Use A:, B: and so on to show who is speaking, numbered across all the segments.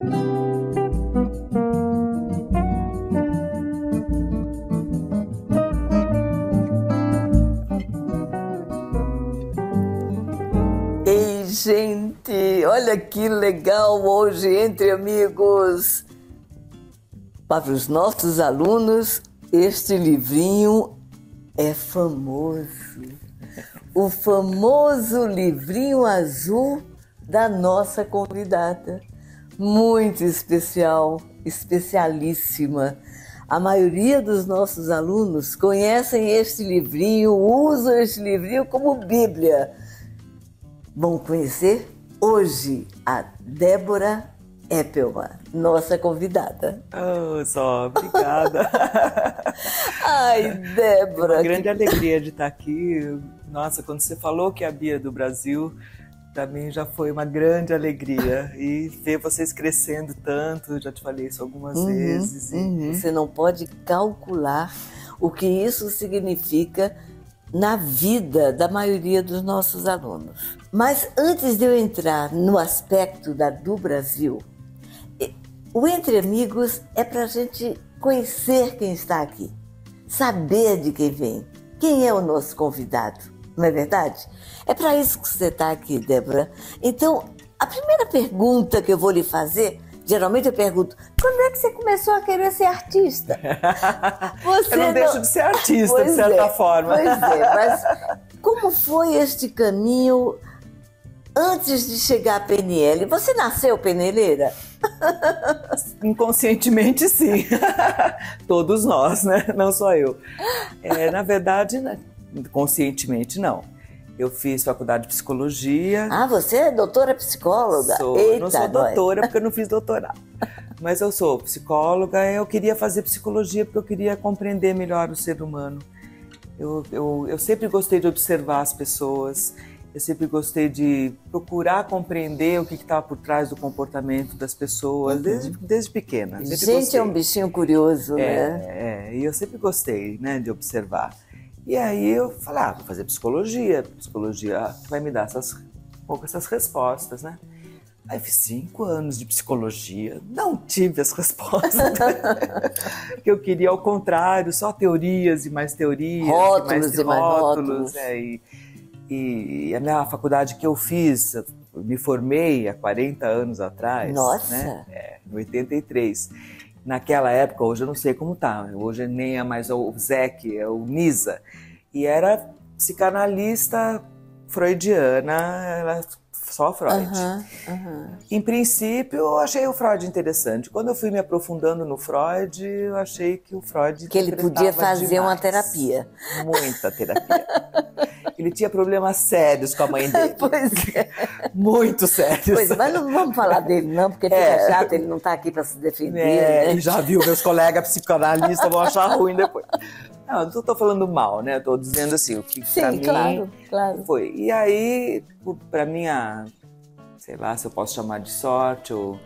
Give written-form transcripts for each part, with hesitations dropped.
A: Ei, gente, olha que legal hoje entre amigos. Para os nossos alunos, este livrinho é famoso. O famoso livrinho azul da nossa convidada. Muito especial, especialíssima. A maioria dos nossos alunos conhecem este livrinho, usam este livrinho como Bíblia. Vão conhecer hoje a Débora Eppelman, nossa convidada.
B: Oh, só, obrigada.
A: Ai, Débora.
B: É uma grande alegria de estar aqui. Nossa, quando você falou que é a Bia do Brasil, para mim já foi uma grande alegria. E ver vocês crescendo tanto, já te falei isso algumas vezes.
A: Você não pode calcular o que isso significa na vida da maioria dos nossos alunos. Mas antes de eu entrar no aspecto do Brasil, o Entre Amigos é para a gente conhecer quem está aqui, saber de quem vem, quem é o nosso convidado, não é verdade? É para isso que você está aqui, Débora. Então, a primeira pergunta que eu vou lhe fazer, geralmente eu pergunto, quando é que você começou a querer ser artista?
B: Eu não deixo de ser artista, de certa forma.
A: Pois é, mas como foi este caminho antes de chegar à PNL? Você nasceu peneleira?
B: Inconscientemente, sim. Todos nós, né? Não só eu. Na verdade, conscientemente, não. Eu fiz faculdade de psicologia.
A: Ah, você é doutora psicóloga?
B: Eita, não sou doutora porque eu não fiz doutorado. Mas eu sou psicóloga, eu queria fazer psicologia porque eu queria compreender melhor o ser humano. Eu sempre gostei de observar as pessoas, eu sempre gostei de procurar compreender o que estava por trás do comportamento das pessoas, desde pequena.
A: Gente, é um bichinho curioso, né?
B: E eu sempre gostei, né, de observar. E aí eu falei, vou fazer psicologia vai me dar essas respostas, né? Aí fiz 5 anos de psicologia, não tive as respostas que eu queria, ao contrário, só teorias e mais teorias,
A: rótulos
B: e mais rótulos. E a minha faculdade que eu fiz, eu me formei há 40 anos atrás.
A: Nossa!
B: Né? Em 83. Naquela época, hoje eu não sei como tá, hoje nem é mais o ZEC, é o NISA. E era psicanalista freudiana, ela só Freud. Em princípio, eu achei o Freud interessante. Quando eu fui me aprofundando no Freud, eu achei que o Freud...
A: Que ele podia fazer uma terapia.
B: Muita terapia. Ele tinha problemas sérios com a mãe dele.
A: Pois é.
B: Muito sérios.
A: Pois é, mas não vamos falar dele não, porque fica chato, ele não está aqui para se defender. Né?
B: E já viu, meus colegas psicanalistas vão achar ruim depois. Não estou falando mal, né? Estou dizendo assim, o que para mim
A: claro.
B: foi. E aí, para minha, sei lá se eu posso chamar de sorte, ou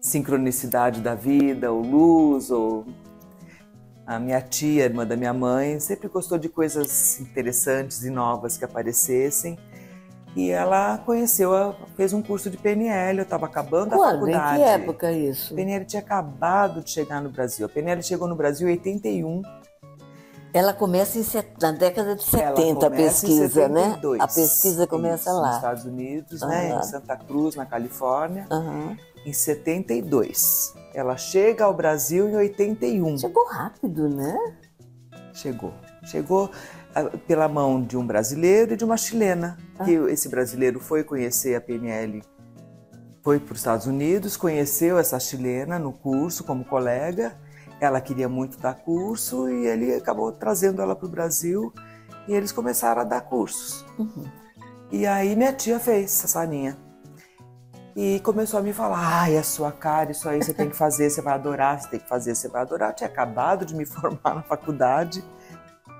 B: sincronicidade da vida, ou luz, ou... A minha tia, irmã da minha mãe, sempre gostou de coisas interessantes e novas que aparecessem. E ela fez um curso de PNL, eu estava acabando a faculdade.
A: Em que época isso?
B: A PNL tinha acabado de chegar no Brasil. A PNL chegou no Brasil em 81.
A: Ela começa na década de 70, a pesquisa, né? A pesquisa começa lá.
B: Nos Estados Unidos, né? Em Santa Cruz, na Califórnia, em 72. Ela chega ao Brasil em 81.
A: Chegou rápido, né?
B: Chegou pela mão de um brasileiro e de uma chilena. Que esse brasileiro foi conhecer a PNL, foi para os Estados Unidos, conheceu essa chilena no curso como colega. Ela queria muito dar curso e ele acabou trazendo ela para o Brasil e eles começaram a dar cursos. E aí minha tia fez essa salinha. E começou a me falar, é a sua cara, isso aí você tem que fazer, você vai adorar, você tem que fazer, você vai adorar. Eu tinha acabado de me formar na faculdade.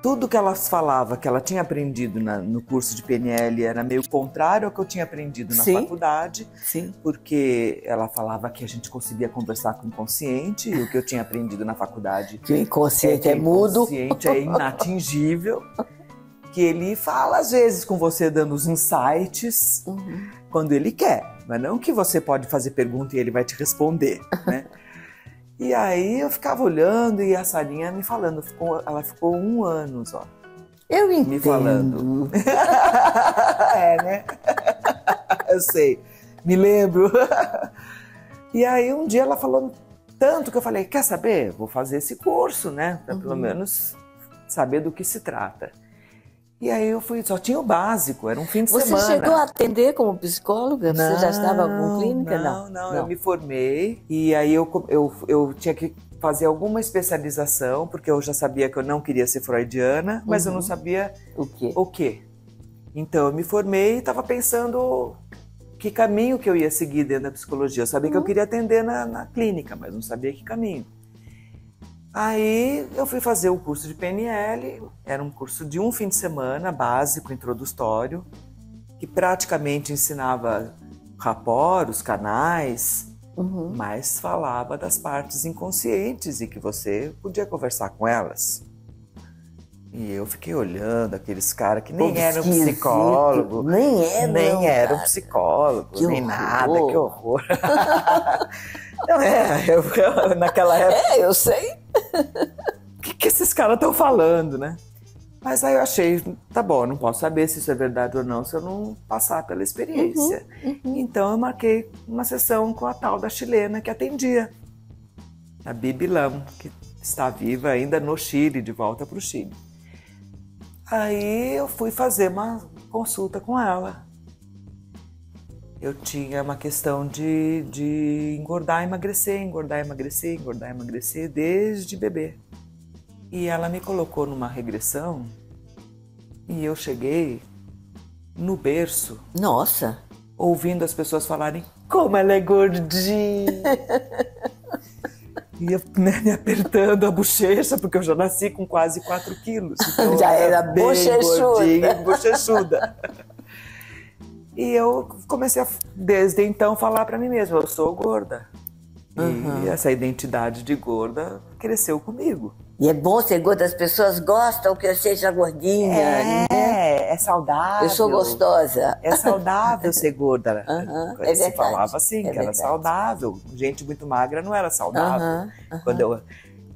B: Tudo que ela falava, que ela tinha aprendido no curso de PNL, era meio contrário ao que eu tinha aprendido na faculdade.
A: Sim.
B: Porque ela falava que a gente conseguia conversar com o inconsciente, e o que eu tinha aprendido na faculdade...
A: Que o inconsciente é mudo.
B: O inconsciente é inatingível. Que ele fala, às vezes, com você, dando os insights, quando ele quer. Mas não que você pode fazer pergunta e ele vai te responder, né? E aí eu ficava olhando e a Sarinha me falando, ela ficou 1 ano só.
A: Eu entendo.
B: Me falando. É, né? Eu sei, me lembro. E aí um dia ela falou tanto que eu falei, quer saber? Vou fazer esse curso, né? Pra pelo menos saber do que se trata. E aí eu fui, só tinha o básico, era um fim de semana.
A: Você chegou a atender como psicóloga? Você já estava com clínica?
B: Não, eu me formei e aí eu tinha que fazer alguma especialização, porque eu já sabia que eu não queria ser freudiana, mas eu não sabia o quê. Então eu me formei e estava pensando que caminho que eu ia seguir dentro da psicologia. Eu sabia que eu queria atender na clínica, mas não sabia que caminho. Aí eu fui fazer o curso de PNL, era um curso de um fim de semana, básico, introdutório, que praticamente ensinava rapport, os canais, mas falava das partes inconscientes e que você podia conversar com elas. E eu fiquei olhando aqueles caras que nem eram psicólogo, nem eram psicólogo, nem nada, que horror. Naquela época...
A: eu sei.
B: O que esses caras estão falando, né? Mas aí eu achei, tá bom, eu não posso saber se isso é verdade ou não se eu não passar pela experiência. Então eu marquei uma sessão com a tal da chilena que atendia, a Bibi Lam, que está viva ainda no Chile, de volta para o Chile. Aí eu fui fazer uma consulta com ela. Eu tinha uma questão de engordar, emagrecer, engordar, emagrecer, engordar, emagrecer desde bebê. E ela me colocou numa regressão e eu cheguei no berço.
A: Nossa!
B: Ouvindo as pessoas falarem como ela é gordinha. E eu, né, me apertando a bochecha, porque eu já nasci com quase 4 quilos. Então
A: já era bochechuda.
B: Bochechuda. E eu comecei a, desde então, falar para mim mesma, eu sou gorda. E essa identidade de gorda cresceu comigo.
A: E é bom ser gorda, as pessoas gostam que eu seja gordinha.
B: É saudável.
A: Eu sou gostosa.
B: É saudável ser gorda.
A: É
B: se falava assim, que era saudável. Gente muito magra não era saudável. Quando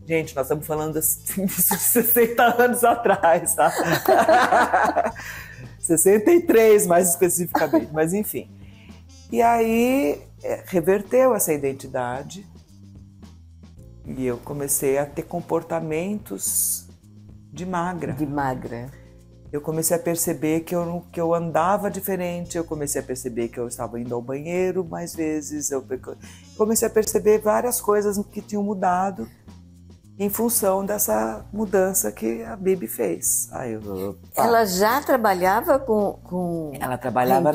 B: gente, nós estamos falando assim, de 60 anos atrás, tá? 63 mais especificamente, mas enfim. E aí reverteu essa identidade e eu comecei a ter comportamentos de magra.
A: De magra.
B: Eu comecei a perceber que eu andava diferente, eu comecei a perceber que eu estava indo ao banheiro mais vezes, eu comecei a perceber várias coisas que tinham mudado em função dessa mudança que a Bibi fez.
A: Ela já trabalhava com
B: ela trabalhava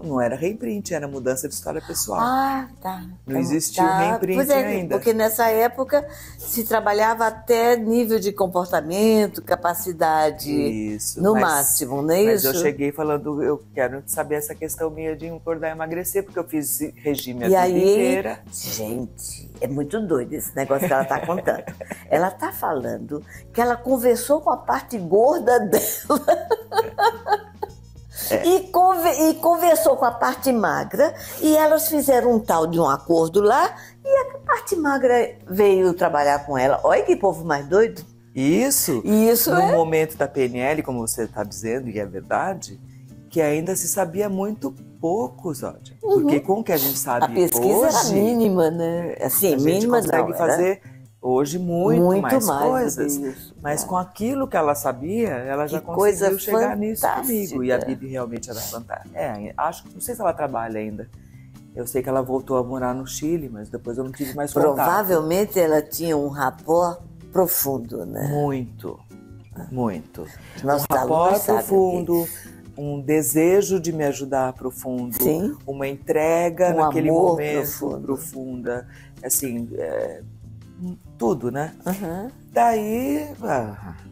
B: não era reimprint, era mudança de história pessoal.
A: Tá.
B: Não existia o reimprint ainda.
A: Porque nessa época se trabalhava até nível de comportamento, capacidade máximo, não é isso?
B: Mas eu cheguei falando, eu quero saber essa questão minha de engordar e emagrecer, porque eu fiz regime a vida inteira.
A: Gente, é muito doido esse negócio que ela está contando. Ela está falando que ela conversou com a parte gorda dela e conversou com a parte magra e elas fizeram um tal de um acordo lá e a parte magra veio trabalhar com ela. Olha que povo mais doido.
B: Isso no momento da PNL, como você está dizendo, e é verdade, que ainda se sabia muito pouco, Zódia. Porque com o que a gente sabe hoje...
A: A pesquisa era mínima, né? Assim,
B: a gente consegue fazer hoje muito mais coisas.
A: Isso,
B: mas com aquilo que ela sabia, ela já conseguiu chegar nisso comigo. E a Bibi realmente era fantástica. Não sei se ela trabalha ainda. Eu sei que ela voltou a morar no Chile, mas depois eu não tive mais contato.
A: Provavelmente ela tinha um rapport profundo, né?
B: Muito.
A: Nossa,
B: um rapport profundo, um desejo de me ajudar profundo, uma entrega naquele momento profunda, assim, tudo, né? Daí,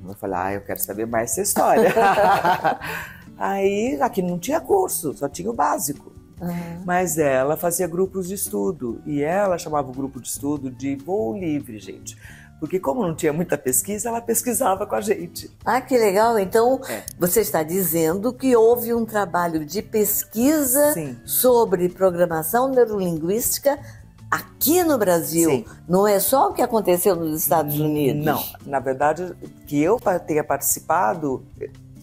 B: eu falei, eu quero saber mais essa história. Aí, aqui não tinha curso, só tinha o básico. Mas ela fazia grupos de estudo, e ela chamava o grupo de estudo de voo livre, gente. Porque como não tinha muita pesquisa, ela pesquisava com a gente.
A: Ah, que legal. Então, você está dizendo que houve um trabalho de pesquisa
B: Sim.
A: sobre programação neurolinguística aqui no Brasil.
B: Sim.
A: Não é só o que aconteceu nos Estados Unidos?
B: Não. Na verdade, que eu tenha participado,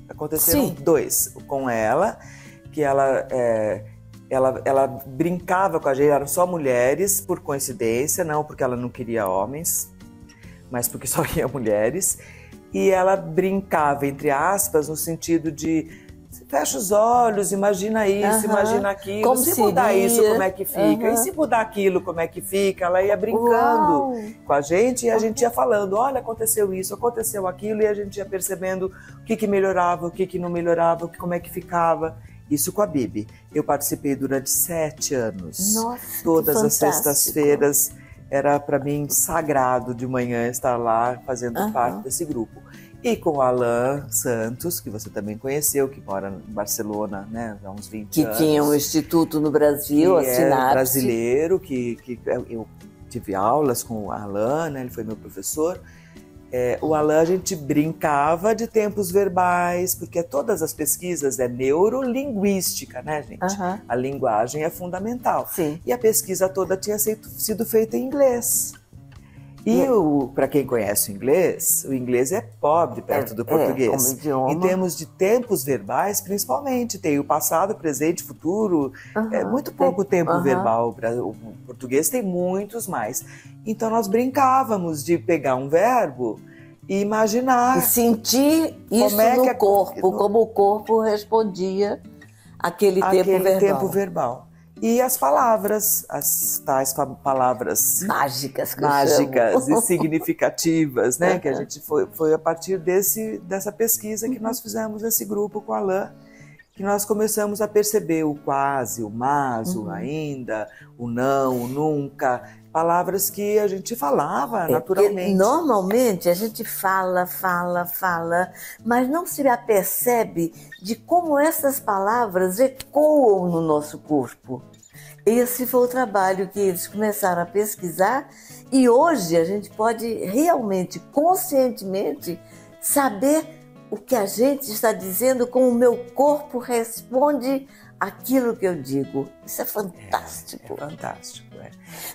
B: aconteceram dois com ela, que ela brincava com a gente, eram só mulheres, por coincidência, não porque ela não queria homens, mas porque só ia mulheres, e ela brincava, entre aspas, no sentido de fecha os olhos, imagina isso, imagina aquilo,
A: como
B: se
A: seria?
B: Mudar isso, como é que fica? E se mudar aquilo, como é que fica? Ela ia brincando com a gente e a gente ia falando, olha, aconteceu isso, aconteceu aquilo, e a gente ia percebendo o que melhorava, o que não melhorava, como é que ficava. Isso com a Bibi. Eu participei durante 7 anos.
A: Nossa,
B: todas
A: que
B: as sextas-feiras. Era para mim sagrado de manhã estar lá fazendo parte desse grupo. E com o Alain Santos, que você também conheceu, que mora em Barcelona, né, há uns 20 anos.
A: Que tinha um instituto no Brasil,
B: que
A: a Sinapse.
B: É brasileiro, que eu tive aulas com o Alain, né, ele foi meu professor. O Alain, a gente brincava de tempos verbais, porque todas as pesquisas é neurolinguística, né, gente? A linguagem é fundamental.
A: Sim.
B: E a pesquisa toda tinha sido feita em inglês. E para quem conhece o inglês é pobre perto do português.
A: Como idioma.
B: Em termos de tempos verbais, principalmente, tem o passado, presente, futuro. É muito pouco tempo verbal. O português tem muitos mais. Então nós brincávamos de pegar um verbo e imaginar.
A: E sentir isso no corpo, como o corpo respondia àquele tempo verbal.
B: E as palavras, as tais palavras
A: mágicas,
B: e significativas, né? Que a gente foi a partir dessa pesquisa que nós fizemos nesse grupo com a Alain, que nós começamos a perceber o quase, o mas, o ainda, o não, o nunca, palavras que a gente falava naturalmente.
A: Normalmente a gente fala, mas não se apercebe de como essas palavras ecoam no nosso corpo. Esse foi o trabalho que eles começaram a pesquisar e hoje a gente pode realmente, conscientemente, saber o que a gente está dizendo, como o meu corpo responde aquilo que eu digo. Isso é fantástico.
B: É fantástico.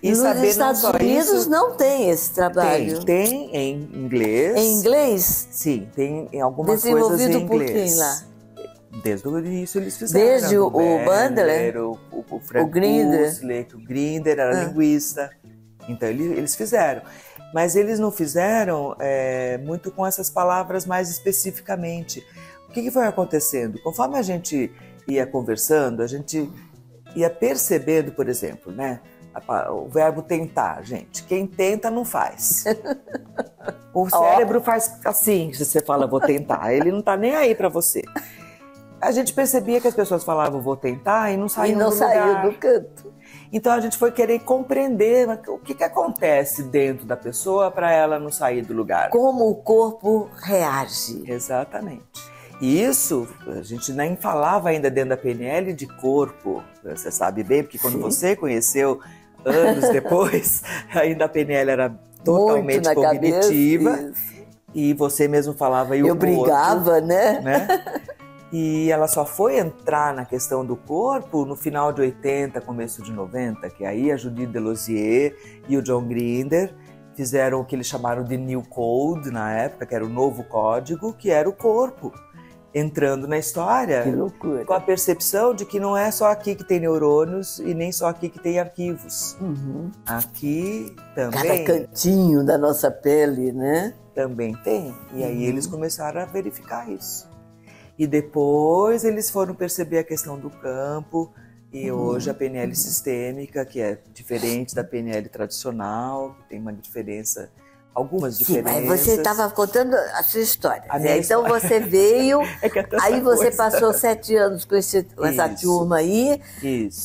B: E
A: nos Estados Unidos não tem esse trabalho.
B: Tem em inglês.
A: Em inglês?
B: Sim, tem em algumas coisas em inglês.
A: Desenvolvido por quem lá?
B: Desde o início eles fizeram.
A: Desde o Bandler,
B: o Frank Busler, o Grinder era linguista. Então eles fizeram. Mas eles não fizeram muito com essas palavras mais especificamente. O que foi acontecendo? Conforme a gente ia conversando, a gente ia percebendo, por exemplo, né? O verbo tentar, gente. Quem tenta não faz. O cérebro faz assim, se você fala vou tentar. Ele não tá nem aí para você. A gente percebia que as pessoas falavam vou tentar e não saíam do lugar.
A: E não saiu do canto.
B: Então a gente foi querer compreender o que acontece dentro da pessoa para ela não sair do lugar.
A: Como o corpo reage.
B: Exatamente. E isso, a gente nem falava ainda dentro da PNL de corpo, você sabe bem, porque quando você conheceu anos depois, ainda a PNL era totalmente cognitiva. Cabeça, e você mesmo falava e o corpo.
A: Eu brigava, né?
B: E ela só foi entrar na questão do corpo no final de 80, começo de 90, que aí a Judith Delosier e o John Grinder fizeram o que eles chamaram de New Code na época, que era o novo código, que era o corpo entrando na história.
A: Que loucura.
B: Com a percepção de que não é só aqui que tem neurônios e nem só aqui que tem arquivos. Aqui também.
A: Cada cantinho da nossa pele, né?
B: Também tem. E aí eles começaram a verificar isso. E depois eles foram perceber a questão do campo e hoje a PNL sistêmica, que é diferente da PNL tradicional, que tem uma diferença, algumas diferenças.
A: Mas você estava contando a sua história. Então você veio, aí você passou 7 anos com essa turma aí.
B: Isso.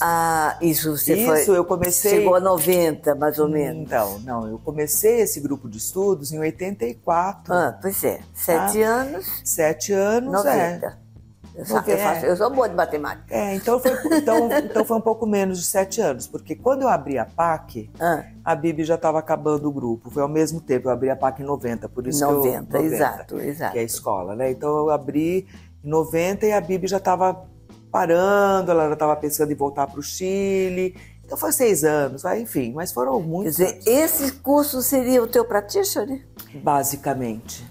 A: Eu comecei. Chegou a 90, mais ou menos.
B: Então, não, eu comecei esse grupo de estudos em 84.
A: Pois é, 7 anos.
B: 7 anos,
A: 90. Eu sou boa de matemática.
B: Então foi um pouco menos de 7 anos, porque quando eu abri a PAC, a Bibi já estava acabando o grupo. Foi ao mesmo tempo, eu abri a PAC em 90, por isso
A: 90, exato.
B: Que é a escola, né? Então eu abri em 90 e a Bibi já estava parando, ela já estava pensando em voltar para o Chile. Então foi 6 anos, enfim, mas foram muitos.
A: Quer dizer, esse curso seria o teu practitioner?
B: Basicamente,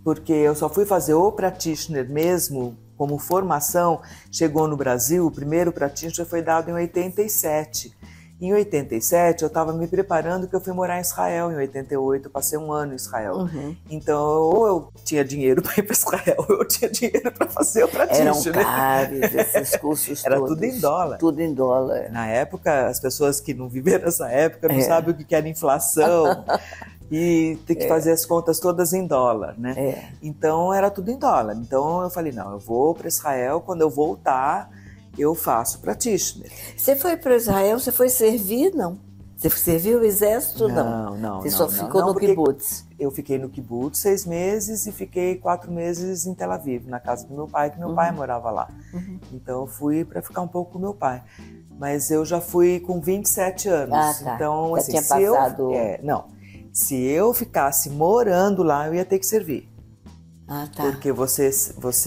B: porque eu só fui fazer o practitioner mesmo, como formação, chegou no Brasil, o primeiro practitioner foi dado em 87. Em 87, eu estava me preparando porque eu fui morar em Israel. Em 88, eu passei 1 ano em Israel. Então, ou eu tinha dinheiro para ir para Israel, ou eu tinha dinheiro para fazer o practitioner.
A: Eram caros esses cursos
B: Era
A: todos.
B: tudo em dólar.
A: Tudo em dólar.
B: Na época, as pessoas que não viveram essa época não sabem o que era inflação. E tem que fazer as contas todas em dólar, né? Então, era tudo em dólar. Então, eu falei, não, eu vou para Israel, quando eu voltar, eu faço practitioner.
A: Você foi para Israel, você foi servir, não? Você serviu o exército, não?
B: Não.
A: Você só ficou no kibbutz?
B: Eu fiquei no kibbutz 6 meses e fiquei 4 meses em Tel Aviv, na casa do meu pai, que meu pai morava lá. Então, eu fui para ficar um pouco com meu pai. Mas eu já fui com 27 anos.
A: Tá.
B: Então,
A: já
B: assim,
A: tinha passado...
B: Se eu ficasse morando lá, eu ia ter que servir.
A: Tá.
B: Porque você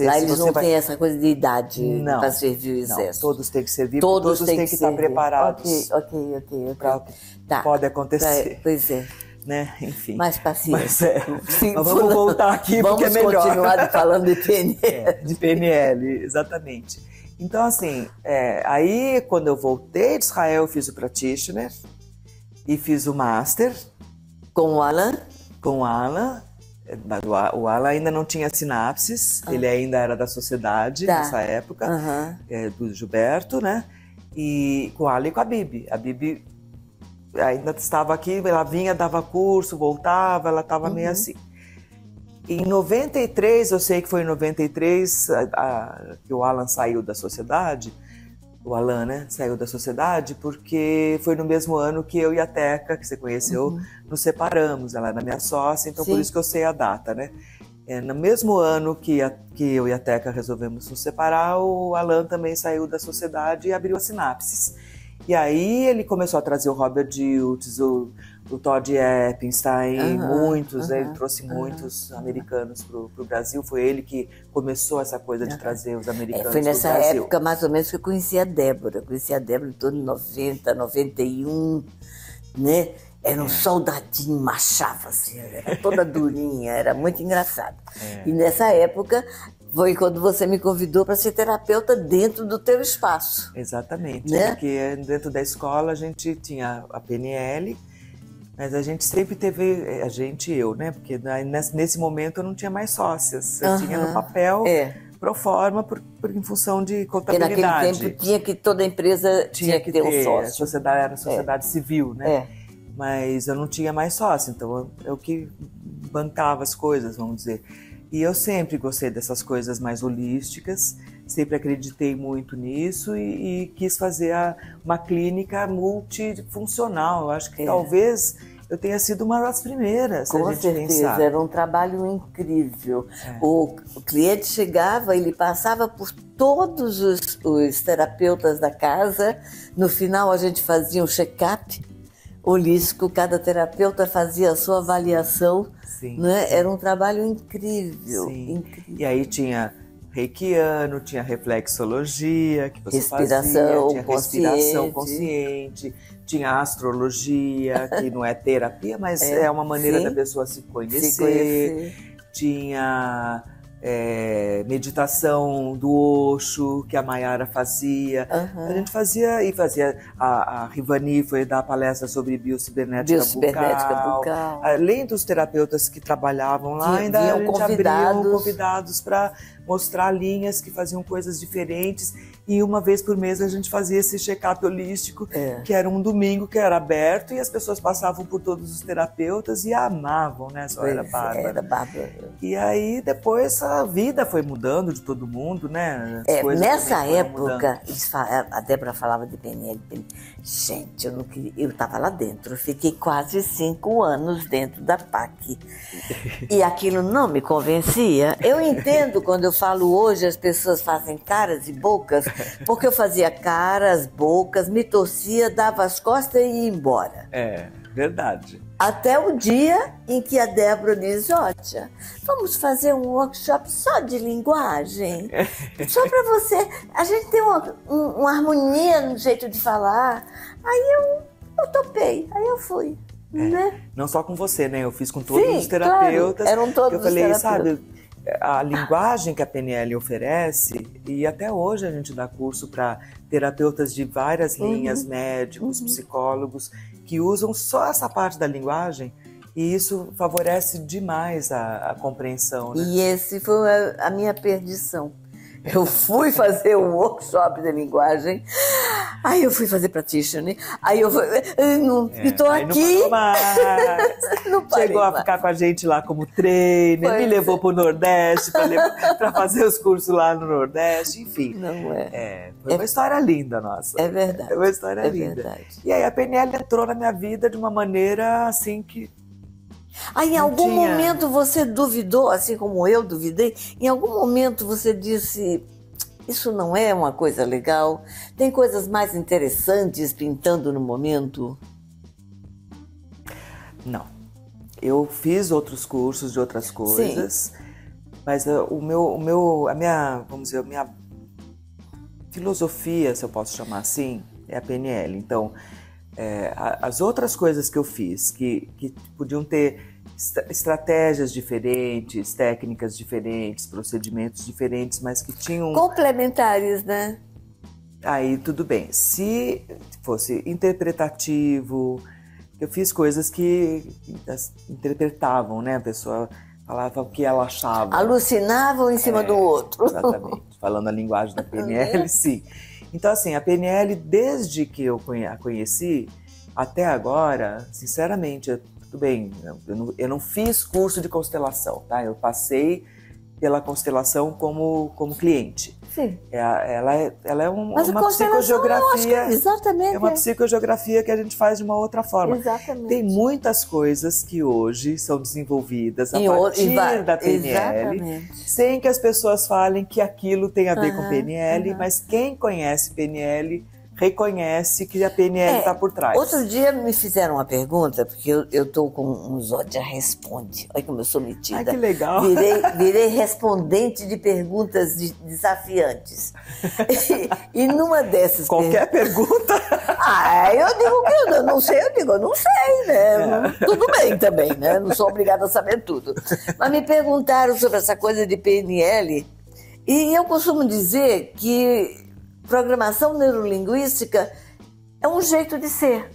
A: lá eles não têm essa coisa de idade para servir o exército.
B: Não, todos têm que servir, todos têm que estar preparados.
A: Ok.
B: Pode acontecer.
A: Pois é.
B: Né? Enfim.
A: Mais paciência.
B: Mas vamos voltar aqui porque é melhor.
A: Vamos continuar falando de PNL.
B: De PNL, exatamente. Então, assim, aí quando eu voltei de Israel, eu fiz o practitioner e fiz o master.
A: Com o Alan?
B: Com o Alan. O Alan ainda não tinha sinapses, ele ainda era da sociedade nessa época, do Gilberto, né? E com o Alan e com a Bibi. A Bibi ainda estava aqui, ela vinha, dava curso, voltava, ela estava meio assim. Em 93, eu sei que foi em 93 que o Alan saiu da sociedade. O Alan, né, saiu da sociedade porque foi no mesmo ano que eu e a Teca, que você conheceu, nos separamos. Ela era minha sócia, então por isso que eu sei a data, né? No mesmo ano que eu e a Teca resolvemos nos separar, o Alan também saiu da sociedade e abriu a Sinapses. E aí ele começou a trazer o Robert Diltz, o Todd Eppenstein, muitos, né? Ele trouxe muitos americanos para o Brasil. Foi ele que começou essa coisa de trazer os americanos para o Brasil.
A: Foi nessa época, mais ou menos, que eu conheci a Débora. Eu conheci a Débora em torno de 90, 91, né? Era um soldadinho, machava, assim, era toda durinha, era muito engraçado. E nessa época... Foi quando você me convidou para ser terapeuta dentro do teu espaço.
B: Exatamente,
A: né?
B: Porque dentro da escola a gente tinha a PNL, mas a gente sempre teve, eu, né? Porque nesse momento eu não tinha mais sócias, eu tinha no papel, pro forma, em função de contabilidade.
A: Porque naquele tempo tinha que toda empresa tinha que ter um sócio.
B: A sociedade era a sociedade civil, né? Mas eu não tinha mais sócio, então eu que bancava as coisas, vamos dizer. E eu sempre gostei dessas coisas mais holísticas, sempre acreditei muito nisso e quis fazer uma clínica multifuncional. Eu acho que talvez eu tenha sido uma das primeiras.
A: Com certeza, era um trabalho incrível. O cliente chegava, ele passava por todos os terapeutas da casa, no final a gente fazia um check-up holístico, cada terapeuta fazia a sua avaliação. Né? Era um trabalho incrível, incrível.
B: E aí tinha reikiano, tinha reflexologia, que você
A: respiração,
B: fazia, tinha respiração consciente, tinha astrologia, que não é terapia, mas é uma maneira da pessoa se conhecer. Tinha meditação do Osho, que a Mayara fazia. A gente fazia, a Rivani foi dar palestra sobre biocibernética bucal. Além dos terapeutas que trabalhavam lá, ainda a gente abriam convidados para mostrar linhas que faziam coisas diferentes. E uma vez por mês a gente fazia esse check-up holístico, que era um domingo que era aberto e as pessoas passavam por todos os terapeutas e amavam, né? Só era bárbara.
A: Era bárbara.
B: E aí depois a vida foi mudando de todo mundo, né?
A: Nessa época, a Débora falava de PNL. Gente, eu estava lá dentro, eu fiquei quase 5 anos dentro da PAC. E aquilo não me convencia. Eu entendo quando eu falo hoje, as pessoas fazem caras e bocas, porque eu fazia caras, bocas, me torcia, dava as costas e ia embora.
B: É, verdade.
A: Até o dia em que a Débora diz, olha, vamos fazer um workshop só de linguagem, só para você, a gente tem uma harmonia no jeito de falar. Aí eu topei, aí eu fui. Né?
B: Não só com você, né? Eu fiz com todos os terapeutas.
A: Claro, eram todos
B: eu falei,
A: os terapeutas.
B: sabe, a linguagem que a PNL oferece, e até hoje a gente dá curso para terapeutas de várias linhas, médicos, psicólogos, que usam só essa parte da linguagem, e isso favorece demais a compreensão. Né?
A: E esse foi a minha perdição. Eu fui fazer um workshop de linguagem, aí eu fui fazer practitioner, aí eu estou aqui.
B: Não mais.
A: Não
B: Chegou a ficar com a gente lá como trainer, me levou para o Nordeste para fazer os cursos lá no Nordeste, enfim.
A: Não é.
B: Foi uma história linda nossa.
A: É verdade.
B: É uma história linda.
A: Verdade.
B: E aí a PNL entrou na minha vida de uma maneira assim que...
A: Aí em algum momento você duvidou, assim como eu duvidei, em algum momento você disse, isso não é uma coisa legal, tem coisas mais interessantes pintando no momento?
B: Não. Eu fiz outros cursos de outras coisas, mas a minha filosofia, se eu posso chamar assim, é a PNL. Então, as outras coisas que eu fiz, que podiam ter estratégias diferentes, técnicas diferentes, procedimentos diferentes, mas que tinham...
A: complementares, né?
B: Aí tudo bem. Se fosse interpretativo, eu fiz coisas que interpretavam, né? A pessoa falava o que ela achava.
A: Alucinavam em cima do outro.
B: Exatamente. Falando a linguagem da PNL, sim. Então, assim, a PNL, desde que eu a conheci, até agora, sinceramente, tudo bem, eu não fiz curso de constelação, tá? Eu passei pela constelação como cliente.
A: Sim.
B: Ela é uma
A: psicogeografia. Exatamente.
B: É uma psicogeografia que a gente faz de uma outra forma.
A: Exatamente.
B: Tem muitas coisas que hoje são desenvolvidas a partir da PNL, sem que as pessoas falem que aquilo tem a ver com PNL, mas quem conhece PNL reconhece que a PNL está por trás.
A: Outro dia me fizeram uma pergunta, porque eu estou com um Zódia Responde. Olha como eu sou metida.
B: Ai, que legal.
A: Virei respondente de perguntas desafiantes. E numa dessas...
B: Qualquer pergunta?
A: Eu digo que eu não sei, eu não sei, né? Tudo bem também, né? Não sou obrigada a saber tudo. Mas me perguntaram sobre essa coisa de PNL, e eu costumo dizer que programação neurolinguística é um jeito de ser.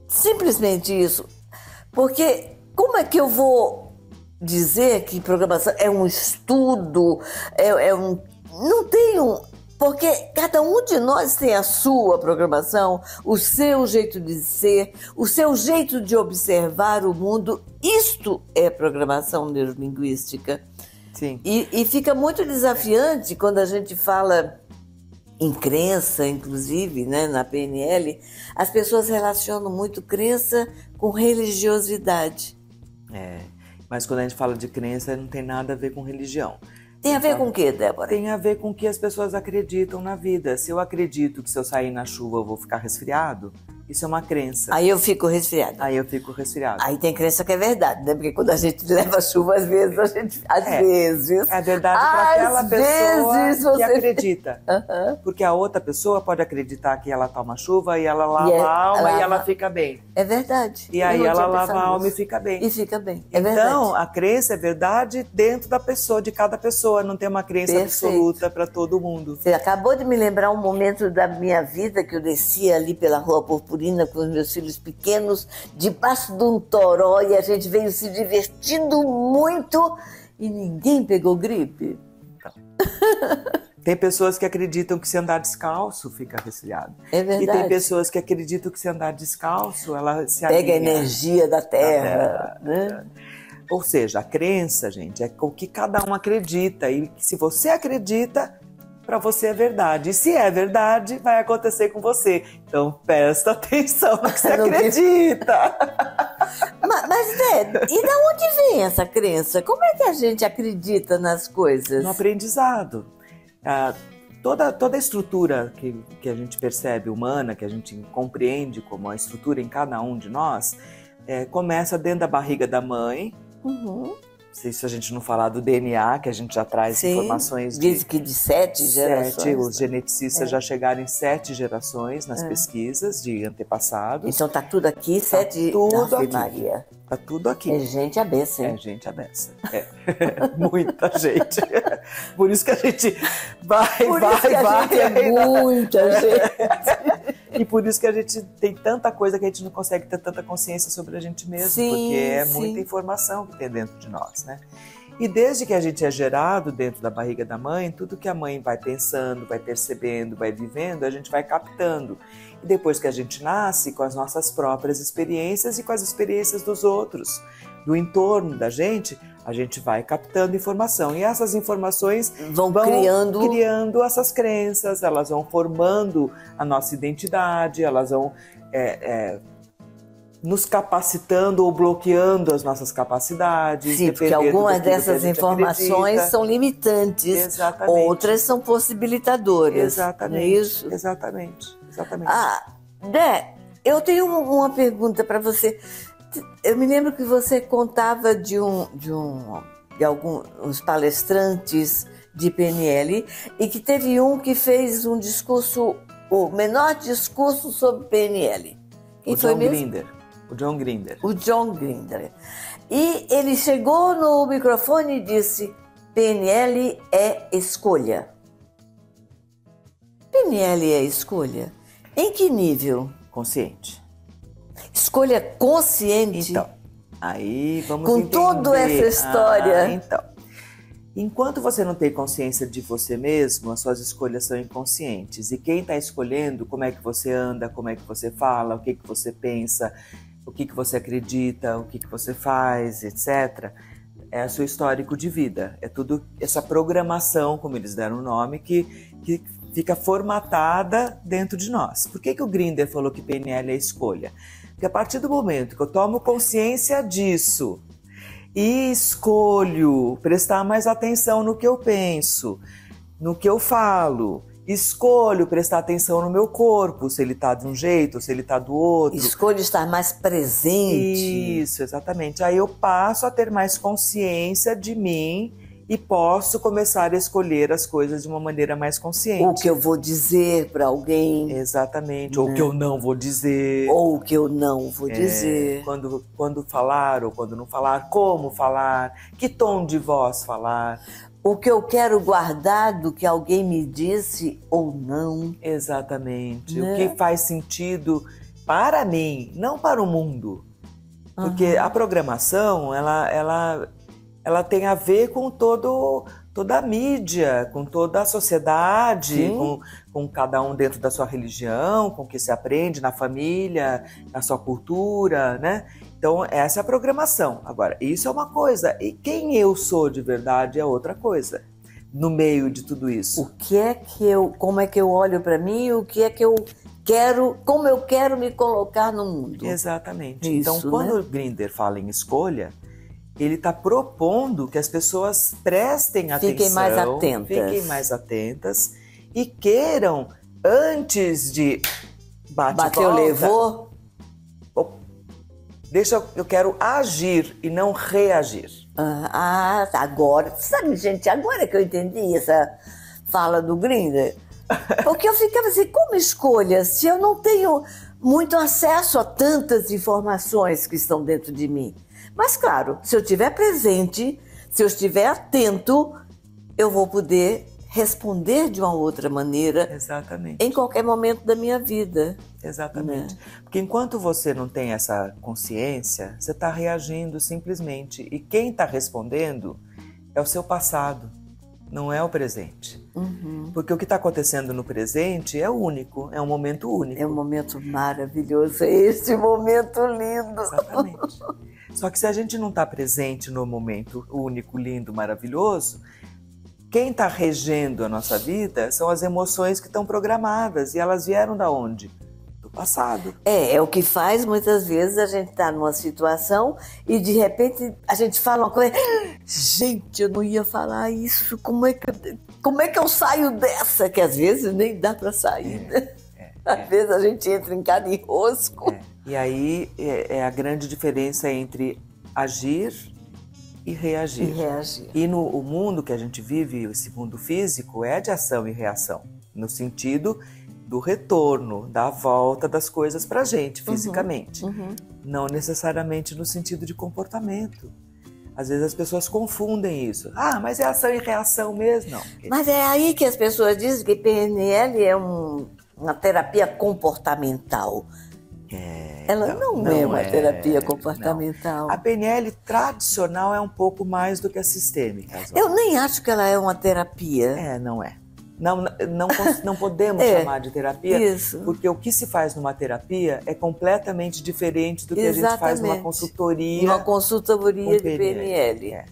A: Simplesmente isso. Porque como é que eu vou dizer que programação é um estudo, não tem um... Porque cada um de nós tem a sua programação, o seu jeito de ser, o seu jeito de observar o mundo. Isto é programação neurolinguística.
B: Sim.
A: E fica muito desafiante quando a gente fala em crença, inclusive, né, na PNL, as pessoas relacionam muito crença com religiosidade.
B: Mas quando a gente fala de crença, não tem nada a ver com religião.
A: Tem a ver com o quê, Débora?
B: Tem a ver com o que as pessoas acreditam na vida. Se eu acredito que se eu sair na chuva eu vou ficar resfriado, isso é uma crença.
A: Aí eu fico resfriada.
B: Aí eu fico resfriado.
A: Aí tem crença que é verdade, né? Porque quando a gente leva chuva, às vezes a gente...
B: É verdade para aquela pessoa que acredita. Porque a outra pessoa pode acreditar que ela toma chuva e ela lava a alma e ela fica bem.
A: É verdade.
B: E aí ela lava a alma e fica bem.
A: E fica bem. É
B: então,
A: verdade.
B: a crença é verdade dentro da pessoa, de cada pessoa. Não tem uma crença absoluta para todo mundo.
A: Você acabou de me lembrar um momento da minha vida que eu descia ali pela Rua Purpurina com os meus filhos pequenos, debaixo de um toró, e a gente veio se divertindo muito e ninguém pegou gripe.
B: Tem pessoas que acreditam que se andar descalço fica resfriado.
A: É verdade.
B: E tem pessoas que acreditam que se andar descalço ela se
A: pega a
B: alinha
A: energia da terra. Né?
B: Ou seja, a crença, gente, é o que cada um acredita. E se você acredita, para você é verdade. E se é verdade, vai acontecer com você. Então presta atenção no que você acredita.
A: Mas, né, e da onde vem essa crença? Como é que a gente acredita nas coisas?
B: No aprendizado. Toda a estrutura que a gente percebe humana, que a gente compreende como a estrutura em cada um de nós, começa dentro da barriga da mãe. Se a gente não falar do DNA, que a gente já traz informações
A: diz que de 7 gerações.
B: Os geneticistas já chegaram em 7 gerações nas pesquisas de antepassados.
A: Então tá tudo aqui, 7...
B: Tudo aqui.
A: Maria.
B: Tá tudo aqui.
A: É gente abessa, hein?
B: É gente abessa. Muita gente. Por isso que a gente vai.
A: Muita gente.
B: E por isso que a gente tem tanta coisa que a gente não consegue ter tanta consciência sobre a gente mesmo, porque é muita informação que tem dentro de nós, né? E desde que a gente é gerado dentro da barriga da mãe, tudo que a mãe vai pensando, vai percebendo, vai vivendo, a gente vai captando. E depois que a gente nasce, com as nossas próprias experiências e com as experiências dos outros, do entorno da gente, a gente vai captando informação. E essas informações vão criando essas crenças, elas vão formando a nossa identidade, elas vão nos capacitando ou bloqueando as nossas capacidades.
A: Sim, porque algumas dessas informações são limitantes,
B: exatamente,
A: outras são possibilitadoras.
B: Exatamente,
A: não é isso?
B: Exatamente.
A: Dé, eu tenho uma pergunta para você. Eu me lembro que você contava de alguns palestrantes de PNL e que teve um que fez um discurso, o menor discurso sobre PNL.
B: O John Grinder. O John Grinder.
A: E ele chegou no microfone e disse: PNL é escolha. PNL é escolha? Em que nível?
B: Consciente.
A: Escolha consciente?
B: Então, aí vamos
A: com
B: entender.
A: toda essa história.
B: Então, enquanto você não tem consciência de você mesmo, as suas escolhas são inconscientes. E quem está escolhendo como é que você anda, como é que você fala, o que você pensa, o que você acredita, o que você faz, etc., é o seu histórico de vida. É tudo essa programação, como eles deram o nome, que fica formatada dentro de nós. Por que o Grinder falou que PNL é escolha? Porque a partir do momento que eu tomo consciência disso e escolho prestar mais atenção no que eu penso, no que eu falo, escolho prestar atenção no meu corpo, se ele está de um jeito, se ele está do outro.
A: Escolho estar mais presente.
B: Isso, exatamente. Aí eu passo a ter mais consciência de mim e posso começar a escolher as coisas de uma maneira mais consciente.
A: O que eu vou dizer para alguém.
B: Exatamente. Ou o que eu não vou dizer.
A: Ou o que eu não vou dizer.
B: Quando falar ou quando não falar, como falar, que tom de voz falar.
A: O que eu quero guardar do que alguém me disse ou não.
B: Exatamente. Né? O que faz sentido para mim, não para o mundo. Porque a programação, ela tem a ver com toda a mídia, com toda a sociedade, com cada um dentro da sua religião, com o que se aprende na família, na sua cultura, né? Então, essa é a programação. Agora, isso é uma coisa, e quem eu sou de verdade é outra coisa, no meio de tudo isso.
A: Como é que eu olho para mim, o que é que eu quero, como eu quero me colocar no mundo.
B: Exatamente.
A: Isso,
B: então, quando o Grinder fala em escolha, ele está propondo que as pessoas prestem atenção, fiquem mais atentas e queiram, antes de
A: bateu, levou,
B: eu quero agir e não reagir.
A: Agora, sabe, gente, agora que eu entendi essa fala do Grinder, porque eu ficava assim, como escolha, se eu não tenho muito acesso a tantas informações que estão dentro de mim? Mas claro, se eu estiver presente, se eu estiver atento, eu vou poder responder de uma outra maneira.
B: Exatamente.
A: Em qualquer momento da minha vida.
B: Exatamente. Né? Porque enquanto você não tem essa consciência, você está reagindo simplesmente. E quem está respondendo é o seu passado, não é o presente. Porque o que está acontecendo no presente é único, é um momento único.
A: É um momento maravilhoso, é esse momento lindo.
B: Exatamente. Só que se a gente não está presente no momento único, lindo, maravilhoso, quem está regendo a nossa vida são as emoções que estão programadas. E elas vieram da onde? Do passado.
A: É o que faz muitas vezes a gente estar numa situação e de repente a gente fala uma coisa, gente, eu não ia falar isso, como é que eu saio dessa? Que às vezes nem dá para sair, né? Às vezes a gente entra em cada enrosco.
B: E aí é a grande diferença entre agir e reagir. E no o mundo que a gente vive, esse mundo físico, é de ação e reação, no sentido do retorno, da volta das coisas pra gente, fisicamente. Não necessariamente no sentido de comportamento. Às vezes as pessoas confundem isso. Ah, mas é ação e reação mesmo? Não.
A: Mas é aí que as pessoas dizem que PNL é uma terapia comportamental. Ela não é uma terapia comportamental.
B: Não. A PNL tradicional é um pouco mais do que a sistêmica.
A: Eu nem acho que ela é uma terapia.
B: Não é. Não podemos chamar de terapia, porque o que se faz numa terapia é completamente diferente do que a gente faz numa consultoria.
A: Uma consultoria de PNL.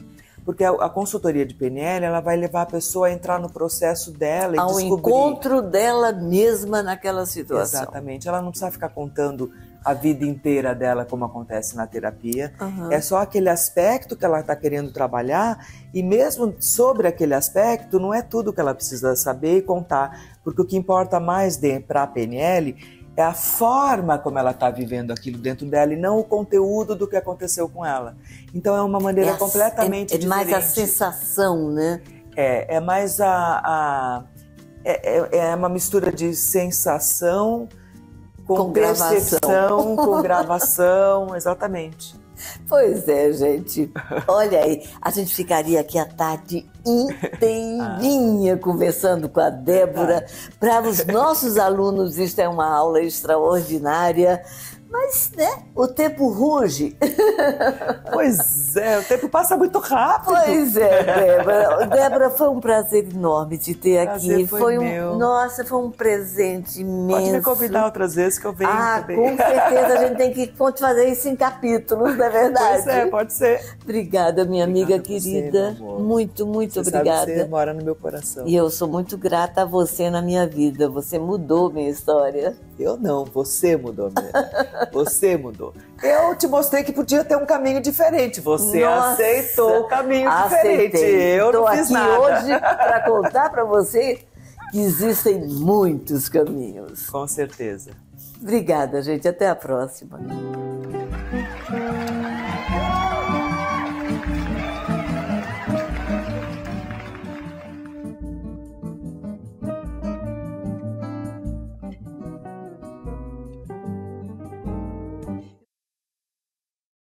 B: Porque a consultoria de PNL, ela vai levar a pessoa a entrar no processo dela e
A: ao
B: descobrir...
A: encontro dela mesma naquela situação.
B: Exatamente. Ela não precisa ficar contando a vida inteira dela, como acontece na terapia. É só aquele aspecto que ela está querendo trabalhar, e mesmo sobre aquele aspecto, não é tudo que ela precisa saber e contar, porque o que importa mais para a PNL é a forma como ela está vivendo aquilo dentro dela e não o conteúdo do que aconteceu com ela. Então é uma maneira completamente diferente.
A: É mais a sensação, né?
B: É mais é uma mistura de sensação com percepção, com gravação, exatamente.
A: Pois é, gente. Olha aí, a gente ficaria aqui a tarde inteirinha conversando com a Débora. Para os nossos alunos, isso é uma aula extraordinária. Mas, né, o tempo ruge.
B: Pois é, o tempo passa muito rápido.
A: Pois é, Débora. Débora, foi um prazer enorme te ter aqui.
B: Foi meu.
A: Nossa, foi um presente imenso.
B: Pode me convidar outras vezes que eu venho também.
A: Com certeza, a gente tem que fazer isso em capítulos, não é verdade?
B: Pois é, pode ser.
A: Obrigada, minha amiga querida. Muito, muito obrigada.
B: Sabe que você mora no meu coração.
A: E eu sou muito grata a você na minha vida. Você mudou minha história.
B: Eu não, você mudou minha. Você mudou. Eu te mostrei que podia ter um caminho diferente. Você aceitou o caminho diferente. Eu não fiz nada.
A: Estou aqui hoje para contar para você que existem muitos caminhos.
B: Com certeza.
A: Obrigada, gente. Até a próxima.